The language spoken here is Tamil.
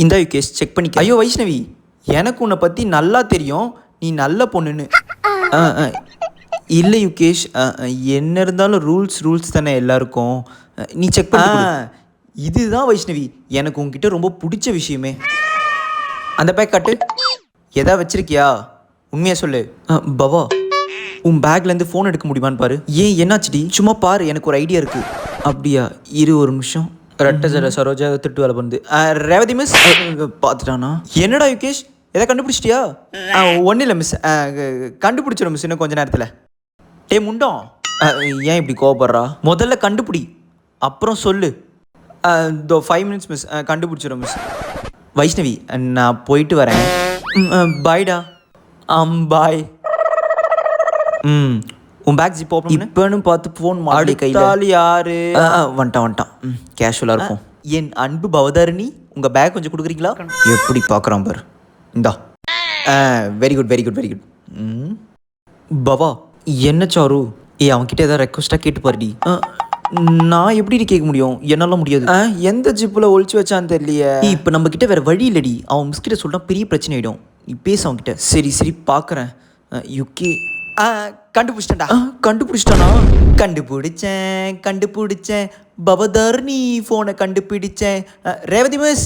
இந்தா யுகேஷ் செக் பண்ணிக்க. ஐயோ வைஷ்ணவி, எனக்கு உன்னை பற்றி நல்லா தெரியும், நீ நல்ல பொண்ணுன்னு. இல்லை யுகேஷ், என்ன இருந்தாலும் ரூல்ஸ் தானே எல்லாருக்கும். நீ செக் பண்ண. இதுதான் வைஷ்ணவி எனக்கு உங்ககிட்ட ரொம்ப பிடிச்ச விஷயமே. அந்த பேக் கட்டு. எதா வச்சிருக்கியா? உண்மையாக சொல்லு. பவா, உன் பேக்லேருந்து ஃபோன் எடுக்க முடியுமான்னு பாரு. ஏன் என்னாச்சுடி? சும்மா பாரு, எனக்கு ஒரு ஐடியா இருக்குது. அப்படியா? இரு ஒரு நிமிஷம். ரெட்டை ஜட சரோஜா திட்டு வேலை பண்ணுது. ரேவதி மிஸ் பார்த்துட்டானா? என்னடா யுகேஷ், எதை கண்டுபிடிச்சிட்டியா? ஒன்றும் இல்லை மிஸ், கண்டுபிடிச்சிடும் மிஸ் இன்னும் கொஞ்ச நேரத்தில். டே முண்டோம், ஏன் இப்படி கோவப்படுறா? முதல்ல கண்டுபிடி, அப்புறம் சொல்லு. 5 மினிட்ஸ் மிஸ், கண்டுபிடிச்சிடும் மிஸ். வைஷ்ணவி, நான் போயிட்டு வரேன். பாய்டா. பாய். உன் பேக் ஜிப் ஓப்பன் இப்போன்னு பார்த்து ஃபோன் மாடி கையில். யாரு வந்துட்டான். கேஷுவலாக இருக்கும். என் அன்பு பவதாரிணி, உங்கள் பேக் கொஞ்சம் கொடுக்குறீங்களா? எப்படி பார்க்குறான் பாரு. இந்தா. Very good. பவா, என்ன சாரு? அவன்கிட்ட ஏதாவது ரெக்வஸ்ட்டாக கேட்டு பாருடி. நான் எப்படி கேட்க முடியும்? என்னால் முடியாது. எந்த ஜிப்பில் ஒழிச்சு வச்சான்னு தெரியலையே. இப்போ நம்ம கிட்ட வேறு வழி இல்லடி. அவன் மிஸ்கிட்ட சொல்லிட்டா பெரிய பிரச்சனை ஆகிடும். நீ பேச அவன்கிட்ட. சரி பார்க்குறேன். யுகே கண்டுபிடிச்சிட்டானா? கண்டுபிடிச்சேன். பவதாரிணி ஃபோனை கண்டுபிடிச்சேன். ரேவதி மிஸ்